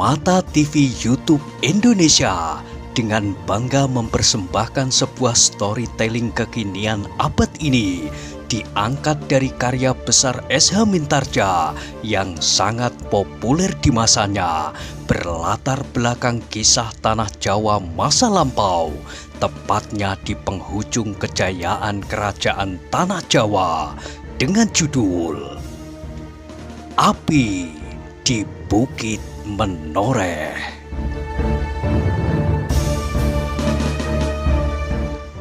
Mata TV YouTube Indonesia dengan bangga mempersembahkan sebuah storytelling kekinian abad ini diangkat dari karya besar S.H. Mintarja yang sangat populer di masanya, berlatar belakang kisah tanah Jawa masa lampau, tepatnya di penghujung kejayaan kerajaan tanah Jawa dengan judul Api di Bukit Menoreh.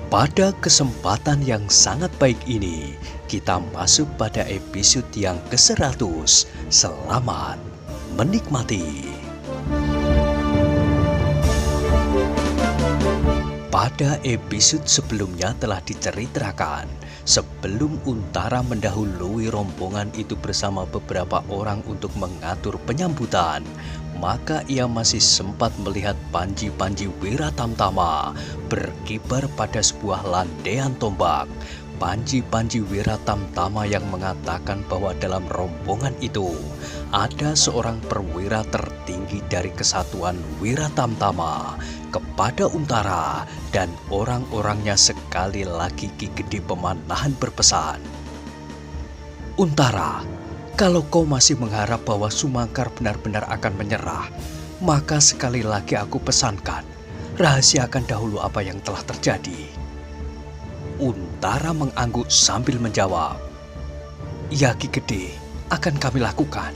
Pada kesempatan yang sangat baik ini, kita masuk pada episode yang ke-100. Selamat menikmati. Pada episode sebelumnya telah diceritakan, sebelum Untara mendahului rombongan itu bersama beberapa orang untuk mengatur penyambutan, maka ia masih sempat melihat Panji-Panji Wiratamtama berkibar pada sebuah landaian tombak. Panji-Panji Wiratamtama yang mengatakan bahwa dalam rombongan itu ada seorang perwira tertinggi dari kesatuan Wiratamtama. Kepada Untara dan orang-orangnya sekali lagi Ki Gede Pemanahan berpesan, "Untara, kalau kau masih mengharap bahwa Sumangkar benar-benar akan menyerah, maka sekali lagi aku pesankan, rahasiakan dahulu apa yang telah terjadi." Untara mengangguk sambil menjawab, "Ya Ki Gede, akan kami lakukan."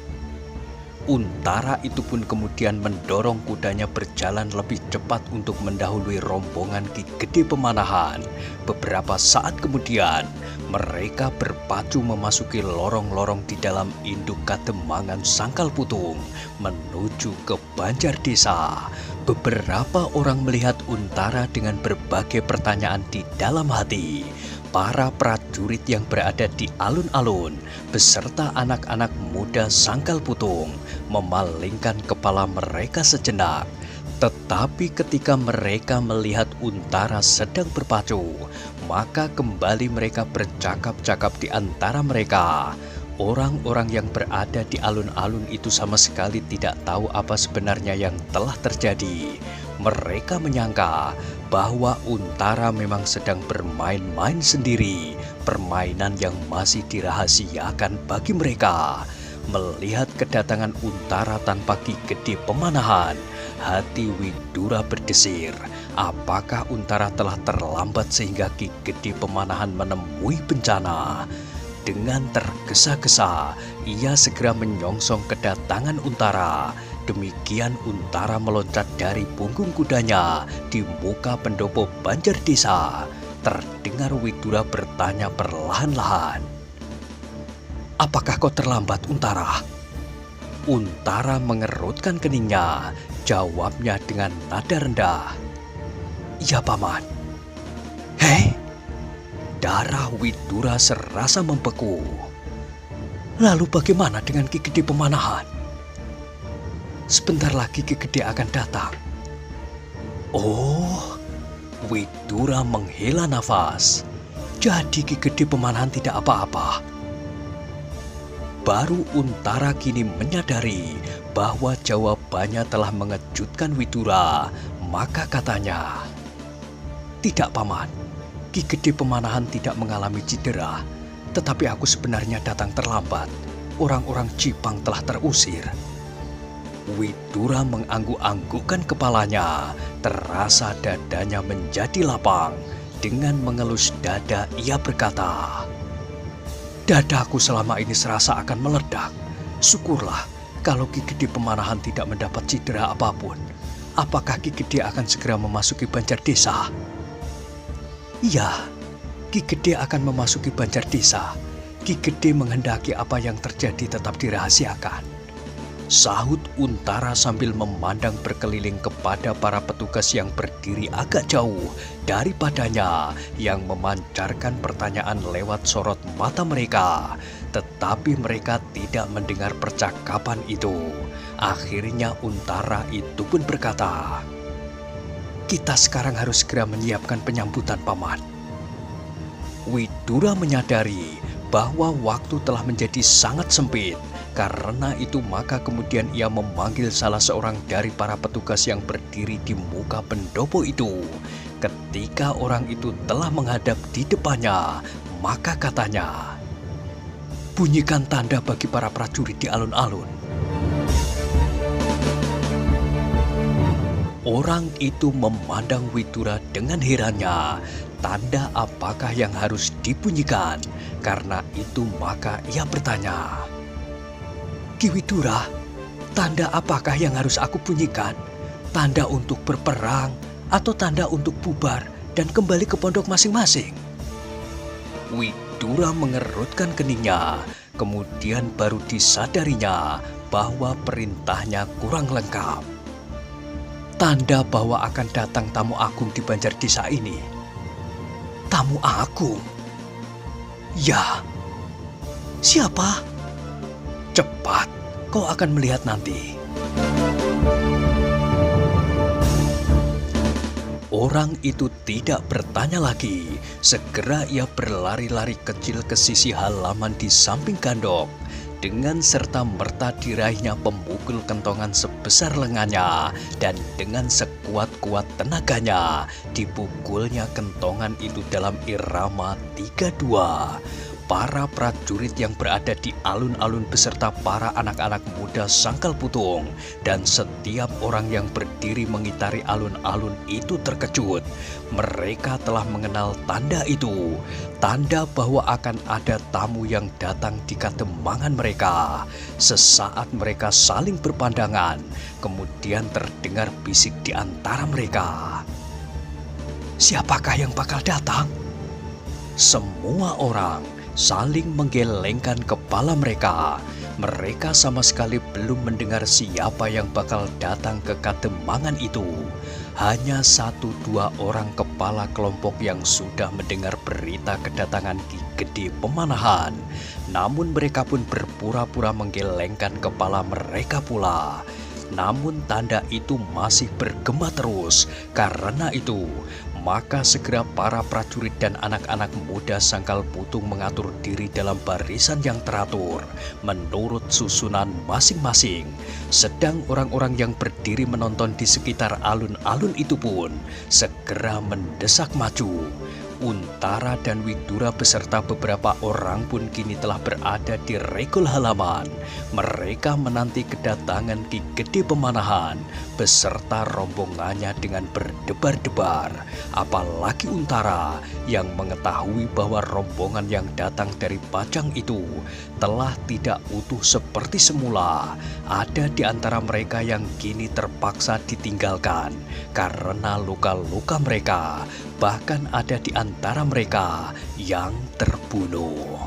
Untara itu pun kemudian mendorong kudanya berjalan lebih cepat untuk mendahului rombongan Ki Gede Pemanahan. Beberapa saat kemudian, mereka berpacu memasuki lorong-lorong di dalam induk Kademangan Sangkal Putung menuju ke Banjar Desa. Beberapa orang melihat Untara dengan berbagai pertanyaan di dalam hati. Para prajurit yang berada di alun-alun beserta anak-anak muda Sangkal Putung memalingkan kepala mereka sejenak. Tetapi ketika mereka melihat Untara sedang berpacu, maka kembali mereka bercakap-cakap di antara mereka. Orang-orang yang berada di alun-alun itu sama sekali tidak tahu apa sebenarnya yang telah terjadi. Mereka menyangka bahwa Untara memang sedang bermain-main sendiri, permainan yang masih dirahasiakan bagi mereka. Melihat kedatangan Untara tanpa Ki Gede Pemanahan, hati Widura berdesir. Apakah Untara telah terlambat sehingga Ki Gede Pemanahan menemui bencana? Dengan tergesa-gesa, ia segera menyongsong kedatangan Untara. Demikian Untara meloncat dari punggung kudanya di muka pendopo Banjar Desa. Terdengar Widura bertanya perlahan-lahan, "Apakah kau terlambat, Untara?" Untara mengerutkan keningnya. Jawabnya dengan nada rendah, "Ya, Paman." "Hei!" Darah Widura serasa membeku. "Lalu bagaimana dengan Ki Gede Pemanahan?" "Sebentar lagi Ki Gede akan datang." "Oh," Widura menghela nafas. "Jadi Ki Gede Pemanahan tidak apa-apa." Baru Untara kini menyadari bahwa jawabannya telah mengejutkan Widura. Maka katanya, "Tidak, Paman. Ki Gede Pemanahan tidak mengalami cedera. Tetapi aku sebenarnya datang terlambat. Orang-orang Jipang telah terusir." Widura mengangguk-anggukkan kepalanya. Terasa dadanya menjadi lapang. Dengan mengelus dada ia berkata, "Dadaku selama ini serasa akan meledak. Syukurlah kalau Ki Gede Pemanahan tidak mendapat cedera apapun. Apakah Ki Gede akan segera memasuki Banjar Desa?" "Iya, Ki Gede akan memasuki Banjar Desa. Ki Gede menghendaki apa yang terjadi tetap dirahasiakan," sahut Untara sambil memandang berkeliling kepada para petugas yang berdiri agak jauh daripadanya yang memancarkan pertanyaan lewat sorot mata mereka. Tetapi mereka tidak mendengar percakapan itu. Akhirnya Untara itu pun berkata, "Kita sekarang harus segera menyiapkan penyambutan, Paman." Widura menyadari bahwa waktu telah menjadi sangat sempit Karena itu maka kemudian ia memanggil salah seorang dari para petugas yang berdiri di muka pendopo itu. Ketika orang itu telah menghadap di depannya, maka katanya, "Bunyikan tanda bagi para prajurit di alun-alun." Orang itu memandang Widura dengan herannya. Tanda apakah yang harus dibunyikan? Karena itu maka ia bertanya, "Ki Widura, tanda apakah yang harus aku bunyikan? Tanda untuk berperang atau tanda untuk bubar dan kembali ke pondok masing-masing?" Widura mengerutkan keningnya, kemudian baru disadarinya bahwa perintahnya kurang lengkap. Tanda bahwa akan datang tamu agung di Banjar Desa ini. Tamu agung? Ya. Siapa? Cepat, kau akan melihat nanti. Orang itu tidak bertanya lagi. Segera ia berlari-lari kecil ke sisi halaman di samping gandok. Dengan serta-merta diraihnya pemukul kentongan sebesar lengannya, dan dengan sekuat-kuat tenaganya dipukulnya kentongan itu dalam irama 3-2. Para prajurit yang berada di alun-alun beserta para anak-anak muda Sangkal Putung dan setiap orang yang berdiri mengitari alun-alun itu terkejut. Mereka telah mengenal tanda itu, tanda bahwa akan ada tamu yang datang di kademangan mereka. Sesaat mereka saling berpandangan, kemudian terdengar bisik di antara mereka. Siapakah yang bakal datang? Semua orang saling menggelengkan kepala mereka. Mereka sama sekali belum mendengar siapa yang bakal datang ke kademangan itu. Hanya 1-2 orang kepala kelompok yang sudah mendengar berita kedatangan Ki Gede Pemanahan. Namun mereka pun berpura-pura menggelengkan kepala mereka pula. Namun tanda itu masih bergema terus. Karena itu, maka segera para prajurit dan anak-anak muda Sangkal Putung mengatur diri dalam barisan yang teratur menurut susunan masing-masing. Sedang orang-orang yang berdiri menonton di sekitar alun-alun itu pun segera mendesak maju. Untara dan Widura beserta beberapa orang pun kini telah berada di regol halaman. Mereka menanti kedatangan Ki Gede Pemanahan beserta rombongannya dengan berdebar-debar. Apalagi Untara yang mengetahui bahwa rombongan yang datang dari Pajang itu telah tidak utuh seperti semula. Ada di antara mereka yang kini terpaksa ditinggalkan karena luka-luka mereka. Bahkan ada di antara mereka yang terbunuh.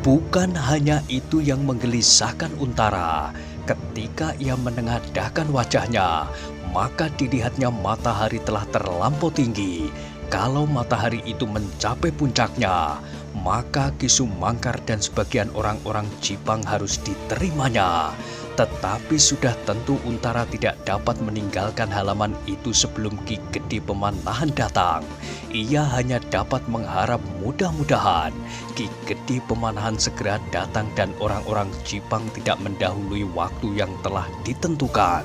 Bukan hanya itu yang menggelisahkan Untara. Ketika ia menengadahkan wajahnya, maka dilihatnya matahari telah terlampau tinggi. Kalau matahari itu mencapai puncaknya, maka Ki Sumangkar dan sebagian orang-orang Jipang harus diterimanya. Tetapi sudah tentu Untara tidak dapat meninggalkan halaman itu sebelum Ki Gede Pemanahan datang. Ia hanya dapat mengharap mudah-mudahan Ki Gede Pemanahan segera datang dan orang-orang Jipang tidak mendahului waktu yang telah ditentukan.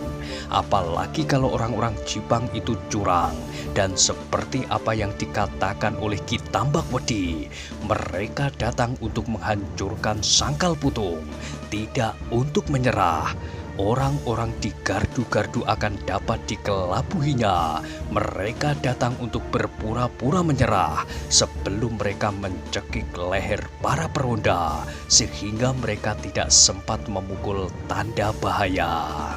Apalagi kalau orang-orang Jipang itu curang. Dan seperti apa yang dikatakan oleh Ki Tambak Wedi, mereka datang untuk menghancurkan Sangkal Putung, tidak untuk menyerah. Orang-orang di gardu-gardu akan dapat dikelabuhinya. Mereka datang untuk berpura-pura menyerah sebelum mereka mencekik leher para peronda, sehingga mereka tidak sempat memukul tanda bahaya.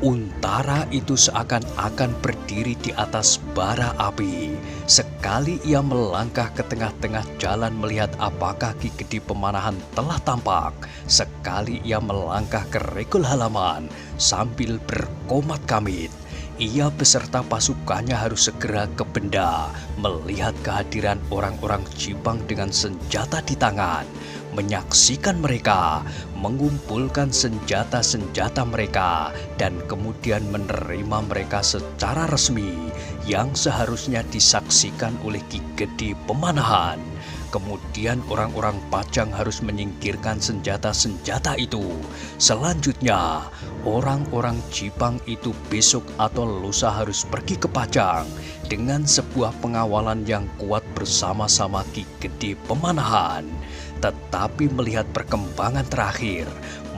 Untara itu seakan-akan berdiri di atas bara api. Sekali ia melangkah ke tengah-tengah jalan melihat apakah Ki Gede Pemanahan telah tampak. Sekali ia melangkah ke regol halaman sambil berkomat kamit. Ia beserta pasukannya harus segera ke benda melihat kehadiran orang-orang Jipang dengan senjata di tangan. menyaksikan mereka mengumpulkan senjata-senjata mereka dan kemudian menerima mereka secara resmi yang seharusnya disaksikan oleh Ki Gede Pemanahan. Kemudian orang-orang Pajang harus menyingkirkan senjata-senjata itu. Selanjutnya, orang-orang Jipang itu besok atau lusa harus pergi ke Pajang dengan sebuah pengawalan yang kuat bersama-sama Ki Gede Pemanahan. Tetapi melihat perkembangan terakhir,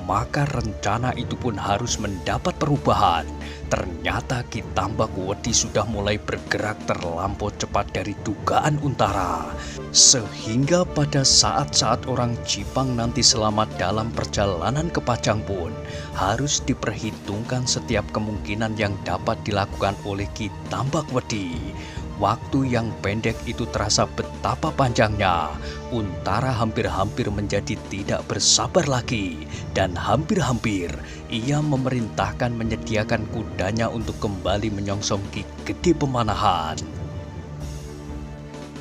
maka rencana itu pun harus mendapat perubahan. Ternyata Ki Tambak Wedi sudah mulai bergerak terlampau cepat dari dugaan Untara. Sehingga pada saat-saat orang Jipang nanti selamat dalam perjalanan ke Pajang pun harus diperhitungkan setiap kemungkinan yang dapat dilakukan oleh Ki Tambak Wedi. Waktu yang pendek itu terasa betapa panjangnya. Untara hampir-hampir menjadi tidak bersabar lagi. Dan hampir-hampir ia memerintahkan menyediakan kudanya untuk kembali menyongsong Ki Gede Pemanahan.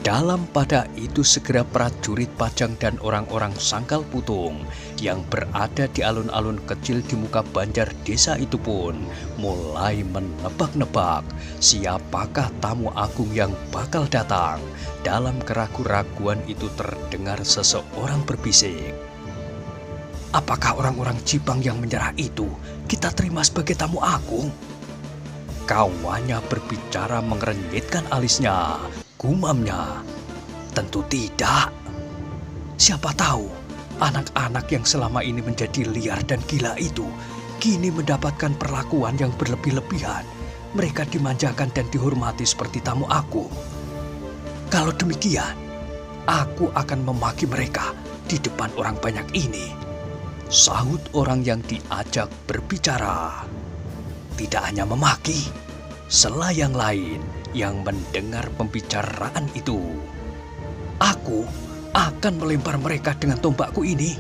Dalam pada itu segera prajurit Pajang dan orang-orang Sangkal Putung yang berada di alun-alun kecil di muka banjar desa itu pun mulai menebak-nebak siapakah tamu agung yang bakal datang. Dalam keraguan-raguan itu terdengar seseorang berbisik, "Apakah orang-orang Jipang yang menyerah itu kita terima sebagai tamu agung?" Kawannya berbicara mengerenyitkan alisnya. Gumamnya, "Tentu tidak. Siapa tahu anak-anak yang selama ini menjadi liar dan gila itu kini mendapatkan perlakuan yang berlebih-lebihan. Mereka dimanjakan dan dihormati seperti tamu agung. Kalau demikian, aku akan memaki mereka di depan orang banyak ini," sahut orang yang diajak berbicara. Tidak hanya memaki, selayang lain yang mendengar pembicaraan itu. "Aku akan melempar mereka dengan tombakku ini."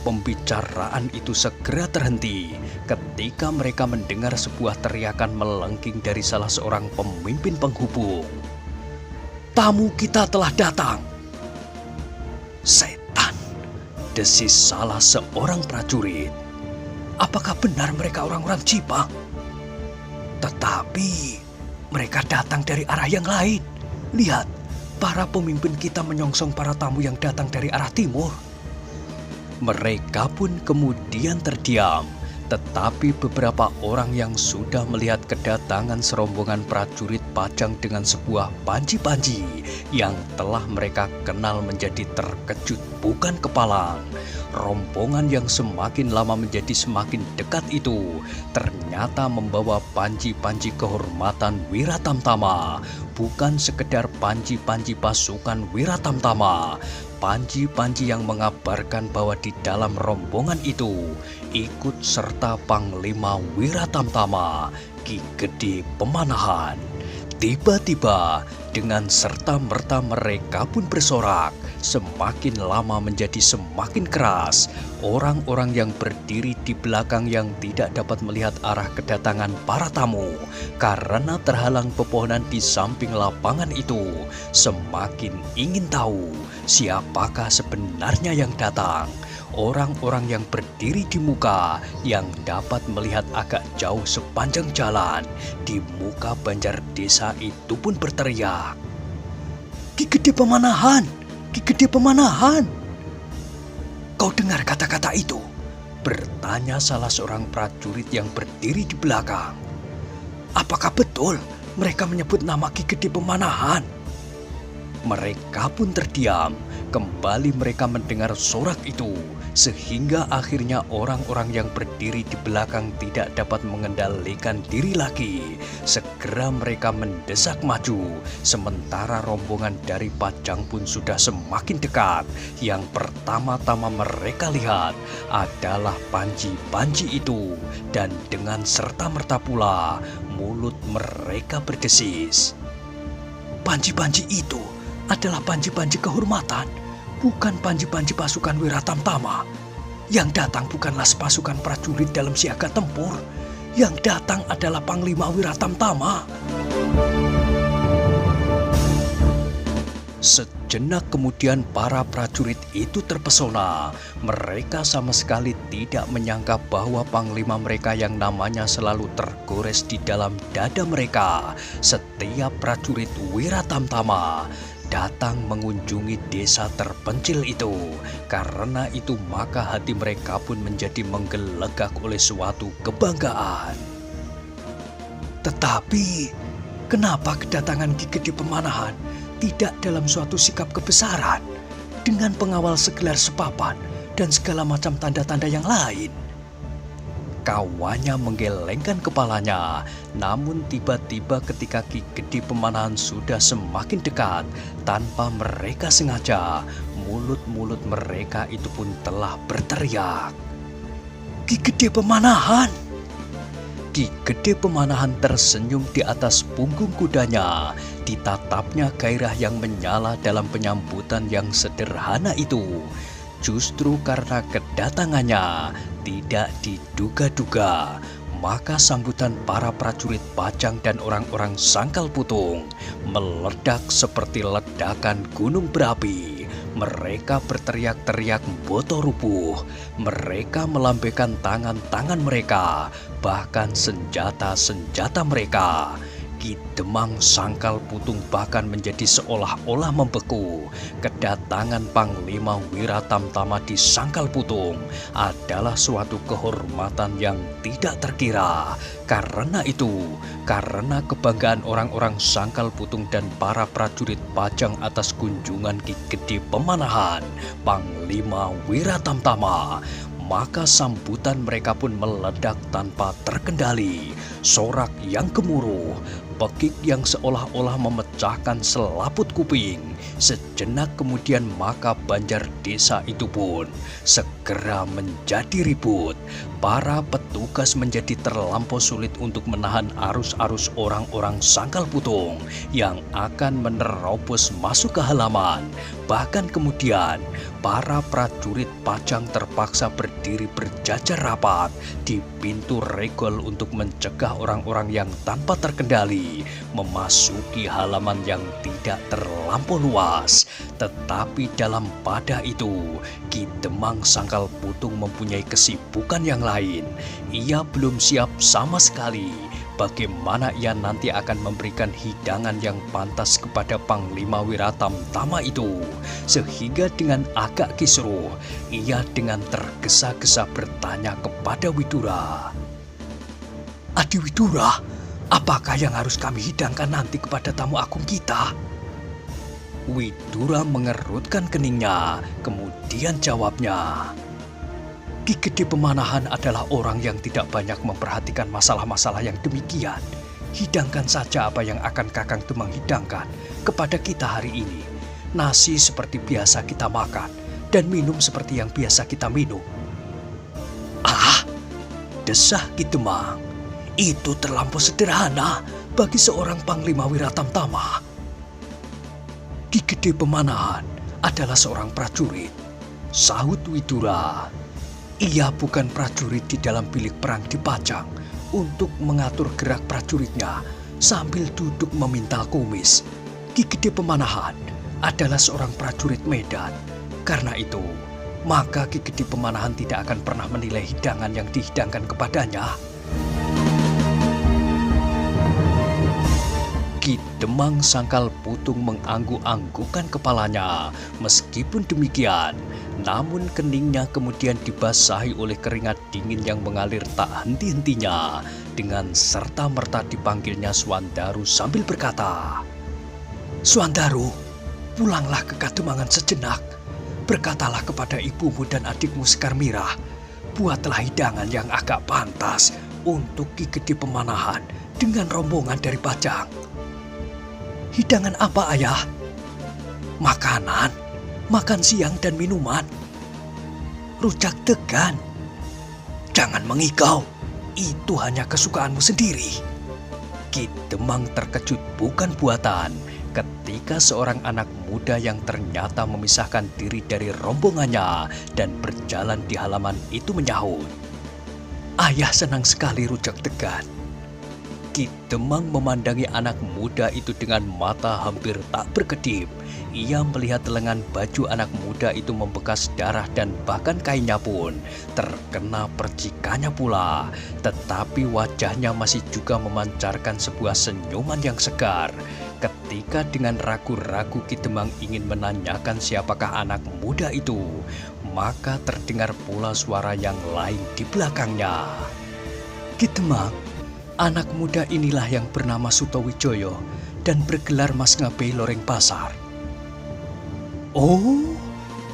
Pembicaraan itu segera terhenti ketika mereka mendengar sebuah teriakan melengking dari salah seorang pemimpin penghubung. "Tamu kita telah datang." "Setan," desis salah seorang prajurit. "Apakah benar mereka orang-orang Jipang? Tetapi mereka datang dari arah yang lain. Lihat, para pemimpin kita menyongsong para tamu yang datang dari arah timur." Mereka pun kemudian terdiam. Tetapi beberapa orang yang sudah melihat kedatangan serombongan prajurit Pajang dengan sebuah panji-panji yang telah mereka kenal menjadi terkejut bukan kepalang. Rombongan yang semakin lama menjadi semakin dekat itu ternyata membawa panji-panji kehormatan Wiratamtama, bukan sekedar panji-panji pasukan Wiratamtama. Panji-panji yang mengabarkan bahwa di dalam rombongan itu ikut serta Panglima Wiratamtama, Ki Gede Pemanahan. Tiba-tiba dengan serta-merta mereka pun bersorak. Semakin lama menjadi semakin keras. Orang-orang yang berdiri di belakang yang tidak dapat melihat arah kedatangan para tamu karena terhalang pepohonan di samping lapangan itu semakin ingin tahu siapakah sebenarnya yang datang. Orang-orang yang berdiri di muka yang dapat melihat agak jauh sepanjang jalan di muka banjar desa itu pun berteriak, "Ki Gede Pemanahan! Ki Gede Pemanahan!" "Kau dengar kata-kata itu?" bertanya salah seorang prajurit yang berdiri di belakang. "Apakah betul mereka menyebut nama Ki Gede Pemanahan?" Mereka pun terdiam. Kembali mereka mendengar sorak itu, sehingga akhirnya orang-orang yang berdiri di belakang tidak dapat mengendalikan diri lagi. Segera mereka mendesak maju, sementara rombongan dari Pajang pun sudah semakin dekat. Yang pertama-tama mereka lihat adalah panji-panji itu, dan dengan serta-merta pula mulut mereka berdesis. Panji-panji itu adalah panji-panji kehormatan, bukan panji-panji pasukan Wiratamtama. Yang datang bukanlah sepasukan prajurit dalam siaga tempur. Yang datang adalah Panglima Wiratamtama. Sejenak kemudian para prajurit itu terpesona. Mereka sama sekali tidak menyangka bahwa panglima mereka yang namanya selalu tergores di dalam dada mereka setiap prajurit Wiratamtama datang mengunjungi desa terpencil itu. Karena itu maka hati mereka pun menjadi menggelegak oleh suatu kebanggaan. Tetapi kenapa kedatangan Ki Gede Pemanahan tidak dalam suatu sikap kebesaran dengan pengawal segelar sepapan dan segala macam tanda-tanda yang lain? Kawannya menggelengkan kepalanya, namun tiba-tiba ketika Ki Gede Pemanahan sudah semakin dekat, tanpa mereka sengaja, mulut-mulut mereka itu pun telah berteriak, "Ki Gede Pemanahan!" Ki Gede Pemanahan tersenyum di atas punggung kudanya. Ditatapnya gairah yang menyala dalam penyambutan yang sederhana itu. Justru karena kedatangannya tidak diduga-duga, maka sambutan para prajurit Pajang dan orang-orang Sangkal Putung meledak seperti ledakan gunung berapi. Mereka berteriak-teriak boto rubuh. Mereka melambaikan tangan-tangan mereka, bahkan senjata-senjata mereka. Ki Demang Sangkal Putung bahkan menjadi seolah-olah membeku. Kedatangan Panglima Wiratamtama di Sangkal Putung adalah suatu kehormatan yang tidak terkira. Karena itu, karena kebanggaan orang-orang Sangkal Putung dan para prajurit Pajang atas kunjungan Ki Gede Pemanahan, Panglima Wiratamtama, maka sambutan mereka pun meledak tanpa terkendali. Sorak yang gemuruh, pekik yang seolah-olah memecahkan selaput kuping. Sejenak kemudian maka banjar desa itu pun segera menjadi ribut. Para petugas menjadi terlampau sulit untuk menahan arus-arus orang-orang Sangkal Putung yang akan menerobos masuk ke halaman. Bahkan kemudian para prajurit Pajang terpaksa berdiri berjajar rapat di pintu regol untuk mencegah orang-orang yang tanpa terkendali memasuki halaman yang tidak terlampau luas. Tetapi dalam pada itu, Ki Demang Sangkal Putung mempunyai kesibukan yang lain. Ia belum siap sama sekali bagaimana ia nanti akan memberikan hidangan yang pantas kepada Panglima Wiratamtama itu. Sehingga dengan agak kisruh, ia dengan tergesa-gesa bertanya kepada Widura, "Adi Widura, apakah yang harus kami hidangkan nanti kepada tamu agung kita?" Widura mengerutkan keningnya, kemudian jawabnya, "Ki Gede Pemanahan adalah orang yang tidak banyak memperhatikan masalah-masalah yang demikian. Hidangkan saja apa yang akan Kakang Demang hidangkan kepada kita hari ini. Nasi seperti biasa kita makan, dan minum seperti yang biasa kita minum." "Ah," desah Ki Demang, "itu terlampau sederhana bagi seorang Panglima Wiratamtama." "Ki Gede Pemanahan adalah seorang prajurit," sahut Widura. "Ia bukan prajurit di dalam bilik perang di Pajang untuk mengatur gerak prajuritnya sambil duduk memintal kumis. Ki Gede Pemanahan adalah seorang prajurit medan. Karena itu, maka Ki Gede Pemanahan tidak akan pernah menilai hidangan yang dihidangkan kepadanya." Ki Demang Sangkal Putung mengangguk-anggukkan kepalanya. Meskipun demikian, namun keningnya kemudian dibasahi oleh keringat dingin yang mengalir tak henti-hentinya. Dengan serta-merta dipanggilnya Swandaru sambil berkata, "Swandaru, pulanglah ke Kademangan sejenak. Berkatalah kepada ibumu dan adikmu Sekar Mirah, buatlah hidangan yang agak pantas untuk Ki Gede Pemanahan dengan rombongan dari Pajang." "Hidangan apa, Ayah?" "Makanan, makan siang dan minuman." "Rujak degan." "Jangan mengigau, itu hanya kesukaanmu sendiri." Ki Demang terkejut bukan buatan ketika seorang anak muda yang ternyata memisahkan diri dari rombongannya dan berjalan di halaman itu menyahut, "Ayah senang sekali rujak degan." Ki Ki Demang memandangi anak muda itu dengan mata hampir tak berkedip. Ia melihat lengan baju anak muda itu membekas darah dan bahkan kainnya pun terkena percikannya pula. Tetapi wajahnya masih juga memancarkan sebuah senyuman yang segar. Ketika dengan ragu-ragu Ki Demang ingin menanyakan siapakah anak muda itu, maka terdengar pula suara yang lain di belakangnya. Ki Demang, anak muda inilah yang bernama Sutowijoyo dan bergelar Mas Ngabe Loreng Pasar. Oh,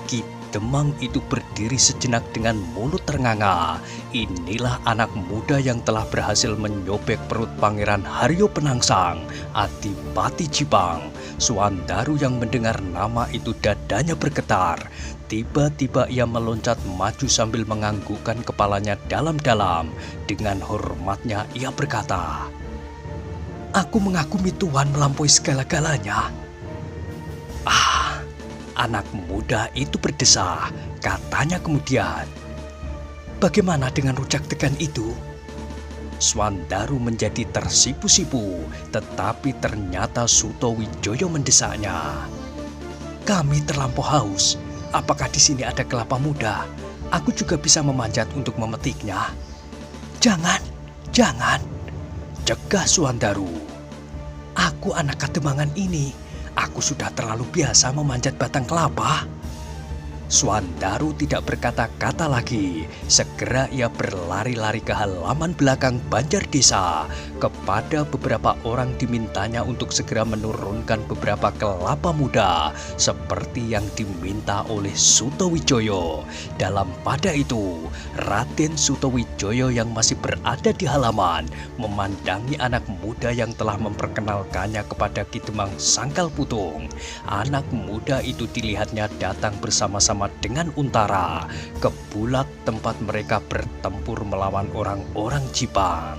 Ki Demang itu berdiri sejenak dengan mulut ternganga. Inilah anak muda yang telah berhasil menyobek perut Pangeran Haryo Penangsang, Adipati Jipang. Suwandaru yang mendengar nama itu dadanya bergetar. Tiba-tiba ia meloncat maju sambil menganggukkan kepalanya dalam-dalam. Dengan hormatnya ia berkata, "Aku mengagumi Tuan melampaui segala-galanya." "Ah," anak muda itu berdesah. Katanya kemudian, "Bagaimana dengan rujak degan itu?" Suwandaru menjadi tersipu-sipu, tetapi ternyata Sutowijoyo mendesaknya. "Kami terlampau haus. Apakah di sini ada kelapa muda? Aku juga bisa memanjat untuk memetiknya." "Jangan, jangan," cegah Suwandaru. "Aku anak Kademangan ini. Aku sudah terlalu biasa memanjat batang kelapa." Suwandaru tidak berkata-kata lagi. Segera ia berlari-lari ke halaman belakang Banjar Desa. Kepada beberapa orang dimintanya untuk segera menurunkan beberapa kelapa muda seperti yang diminta oleh Sutowijoyo. Dalam pada itu, Raden Sutowijoyo yang masih berada di halaman memandangi anak muda yang telah memperkenalkannya kepada Ki Demang Sangkal Putung. Anak muda itu dilihatnya datang bersama-sama dengan Untara ke Bulat tempat mereka bertempur melawan orang-orang Jipang.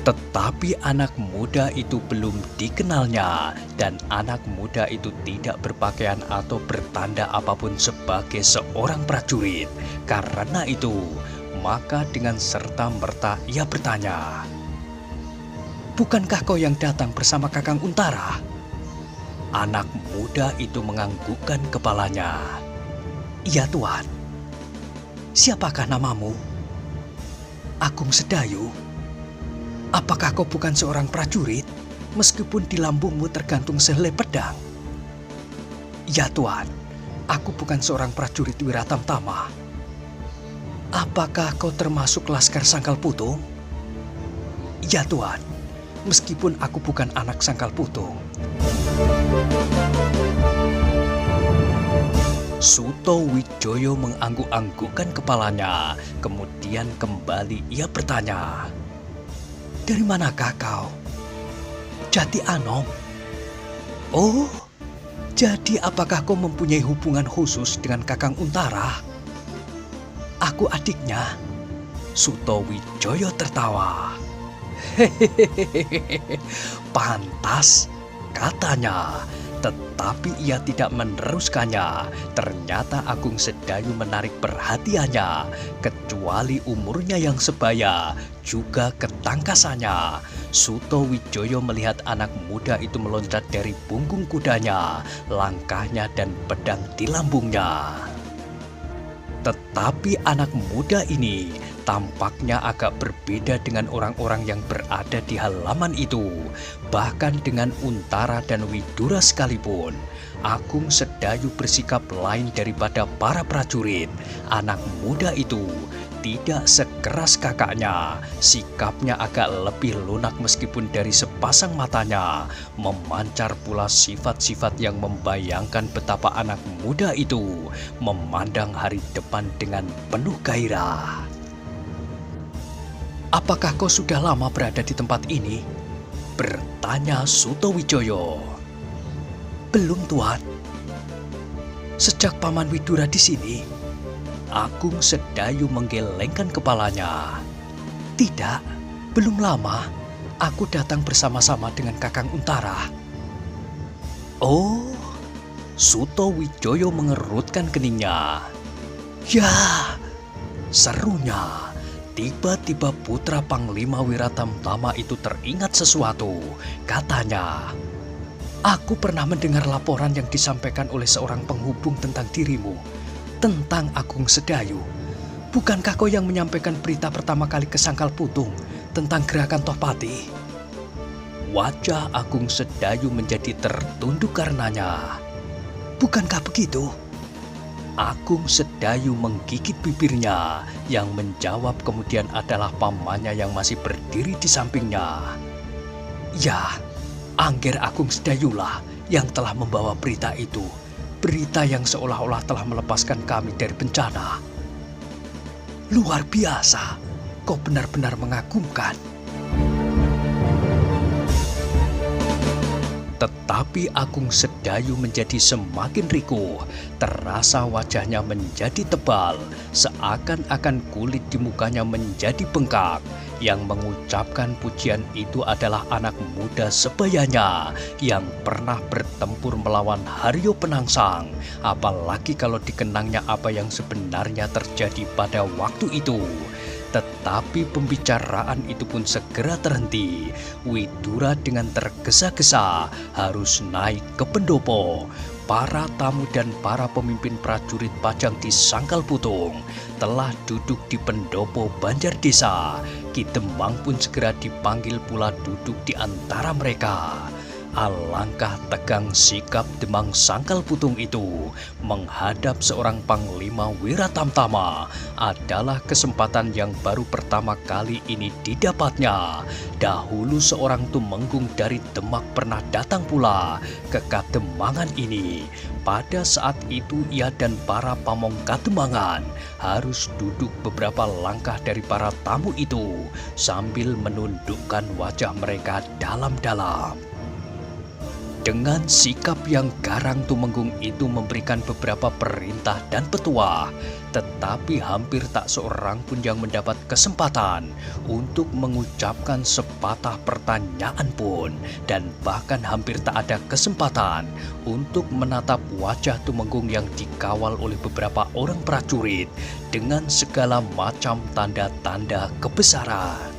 Tetapi anak muda itu belum dikenalnya dan anak muda itu tidak berpakaian atau bertanda apapun sebagai seorang prajurit. Karena itu, maka dengan serta-merta ia bertanya, "Bukankah kau yang datang bersama Kakang Untara?" Anak muda itu menganggukkan kepalanya. "Iya, Tuan." "Siapakah namamu?" "Agung Sedayu." "Apakah kau bukan seorang prajurit, meskipun di lambungmu tergantung sehelai pedang?" "Ya Tuan, aku bukan seorang prajurit Wiratamtama." "Apakah kau termasuk Laskar Sangkal Putung?" "Ya Tuan, meskipun aku bukan anak Sangkal Putung." Sutowijoyo mengangguk-anggukkan kepalanya. Kemudian kembali ia bertanya, "Dari manakah kau?" "Jati Anom." "Oh, jadi apakah kau mempunyai hubungan khusus dengan Kakang Untara?" "Aku adiknya." Sutowijoyo tertawa. "Hehehe, pantas," katanya. Tetapi ia tidak meneruskannya. Ternyata Agung Sedayu menarik perhatiannya. Kecuali umurnya yang sebaya, juga ketangkasannya. Sutowijoyo melihat anak muda itu meloncat dari punggung kudanya, langkahnya dan pedang di lambungnya. Tetapi anak muda ini tampaknya agak berbeda dengan orang-orang yang berada di halaman itu. Bahkan dengan Untara dan Widura sekalipun, Agung Sedayu bersikap lain daripada para prajurit. Anak muda itu tidak sekeras kakaknya. Sikapnya agak lebih lunak meskipun dari sepasang matanya memancar pula sifat-sifat yang membayangkan betapa anak muda itu memandang hari depan dengan penuh gairah. "Apakah kau sudah lama berada di tempat ini?" bertanya Sutowijoyo. "Belum, Tuan." "Sejak Paman Widura di sini?" Agung Sedayu menggelengkan kepalanya. "Tidak, belum lama. Aku datang bersama-sama dengan Kakang Untara." "Oh," Sutowijoyo mengerutkan keningnya. "Ya," serunya. Tiba-tiba putra Panglima Wiratamtama itu teringat sesuatu. Katanya, "Aku pernah mendengar laporan yang disampaikan oleh seorang penghubung tentang dirimu, tentang Agung Sedayu. Bukankah kau yang menyampaikan berita pertama kali ke Sangkal Putung tentang gerakan Tohpati?" Wajah Agung Sedayu menjadi tertunduk karenanya. "Bukankah begitu?" Agung Sedayu menggigit bibirnya. Yang menjawab kemudian adalah pamannya yang masih berdiri di sampingnya. "Ya, Angger Agung Sedayulah yang telah membawa berita itu. Berita yang seolah-olah telah melepaskan kami dari bencana." "Luar biasa, kau benar-benar mengagumkan." Tetapi Agung Sedayu menjadi semakin rikuh. Terasa wajahnya menjadi tebal, seakan-akan kulit di mukanya menjadi bengkak. Yang mengucapkan pujian itu adalah anak muda sebayanya yang pernah bertempur melawan Haryo Penangsang. Apalagi kalau dikenangnya apa yang sebenarnya terjadi pada waktu itu. Tetapi pembicaraan itu pun segera terhenti. Widura dengan tergesa-gesa harus naik ke pendopo. Para tamu dan para pemimpin prajurit Pajang di Sangkal Putung telah duduk di pendopo Banjar Desa. Ki Demang pun segera dipanggil pula duduk di antara mereka. Alangkah tegang sikap Demang Sangkal Putung itu menghadap seorang Panglima Wiratamtama adalah kesempatan yang baru pertama kali ini didapatnya. Dahulu seorang Tumenggung dari Demak pernah datang pula ke Kademangan ini. Pada saat itu ia dan para pamong Kademangan harus duduk beberapa langkah dari para tamu itu sambil menundukkan wajah mereka dalam-dalam. Dengan sikap yang garang Tumenggung itu memberikan beberapa perintah dan petuah, tetapi hampir tak seorang pun yang mendapat kesempatan untuk mengucapkan sepatah pertanyaan pun, dan bahkan hampir tak ada kesempatan untuk menatap wajah Tumenggung yang dikawal oleh beberapa orang prajurit dengan segala macam tanda-tanda kebesaran.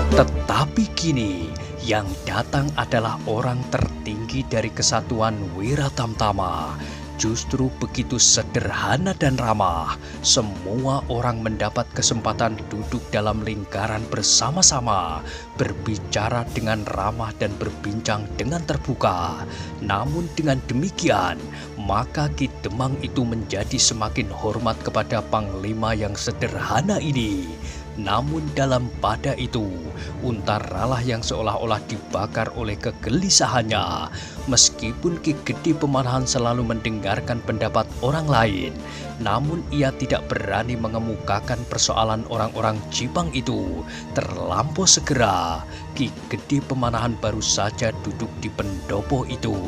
Tetapi kini yang datang adalah orang tertinggi dari kesatuan Wiratamtama. Justru begitu sederhana dan ramah. Semua orang mendapat kesempatan duduk dalam lingkaran bersama-sama, berbicara dengan ramah dan berbincang dengan terbuka. Namun dengan demikian, maka Ki Demang itu menjadi semakin hormat kepada Panglima yang sederhana ini. Namun dalam pada itu, Untaralah yang seolah-olah dibakar oleh kegelisahannya. Meskipun Ki Gede Pemanahan selalu mendengarkan pendapat orang lain, namun ia tidak berani mengemukakan persoalan orang-orang Jipang itu. Terlampau segera, Ki Gede Pemanahan baru saja duduk di pendopo itu.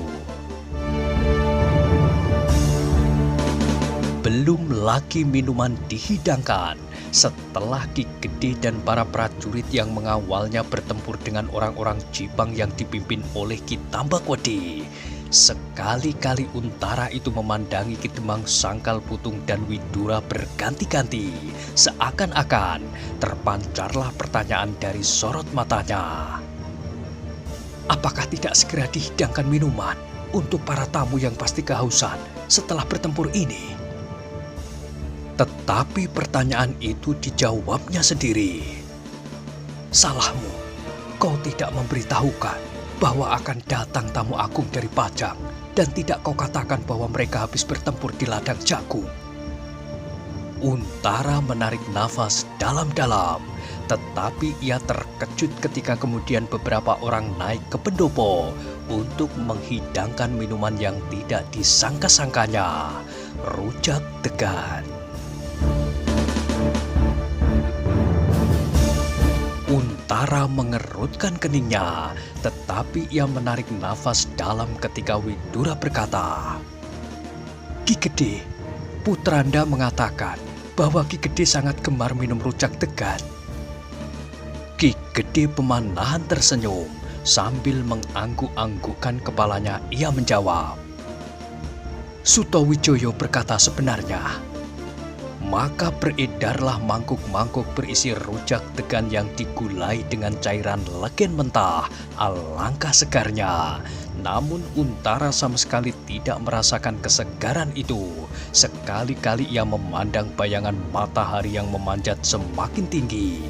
Belum lagi minuman dihidangkan. Setelah Ki Gede dan para prajurit yang mengawalnya bertempur dengan orang-orang Jipang yang dipimpin oleh Ki Tambakwedi, sekali-kali Untara itu memandangi Ki Demang Sangkal Putung dan Widura berganti-ganti. Seakan-akan terpancarlah pertanyaan dari sorot matanya. Apakah tidak segera dihidangkan minuman untuk para tamu yang pasti kehausan setelah bertempur ini? Tetapi pertanyaan itu dijawabnya sendiri. Salahmu, kau tidak memberitahukan bahwa akan datang tamu agung dari Pajang, dan tidak kau katakan bahwa mereka habis bertempur di ladang jagung. Untara menarik nafas dalam-dalam, tetapi ia terkejut ketika kemudian beberapa orang naik ke pendopo untuk menghidangkan minuman yang tidak disangka-sangkanya, rujak degan. Untara mengerutkan keningnya, tetapi ia menarik nafas dalam ketika Widura berkata, Ki Gede, Putranda mengatakan bahwa Ki Gede sangat gemar minum rujak degan. Ki Gede Pemanahan tersenyum sambil mengangguk-anggukkan kepalanya. Ia menjawab, Sutawijaya berkata sebenarnya. Maka beredarlah mangkuk-mangkuk berisi rujak degan yang digulai dengan cairan legen mentah. Alangkah segarnya. Namun Untara sama sekali tidak merasakan kesegaran itu. Sekali-kali ia memandang bayangan matahari yang memanjat semakin tinggi.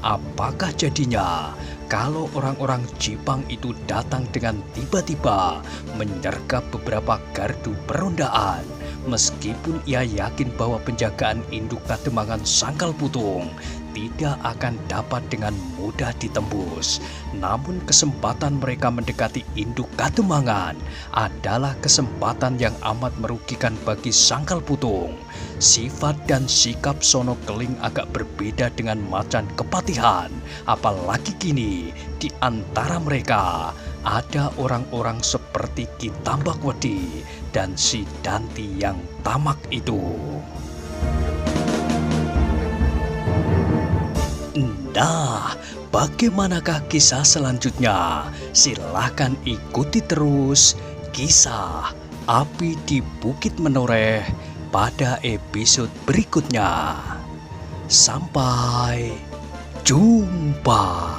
Apakah jadinya kalau orang-orang Jipang itu datang dengan tiba-tiba menyergap beberapa gardu perondaan? Meskipun ia yakin bahwa penjagaan induk Kademangan Sangkal Putung tidak akan dapat dengan mudah ditembus. Namun kesempatan mereka mendekati induk Kademangan adalah kesempatan yang amat merugikan bagi Sangkal Putung. Sifat dan sikap Sono Keling agak berbeda dengan Macan Kepatihan. Apalagi kini di antara mereka ada orang-orang seperti Ki Tambakwedi dan si Danti yang tamak itu. Nah, bagaimanakah kisah selanjutnya? Silahkan ikuti terus kisah Api di Bukit Menoreh pada episode berikutnya. Sampai jumpa.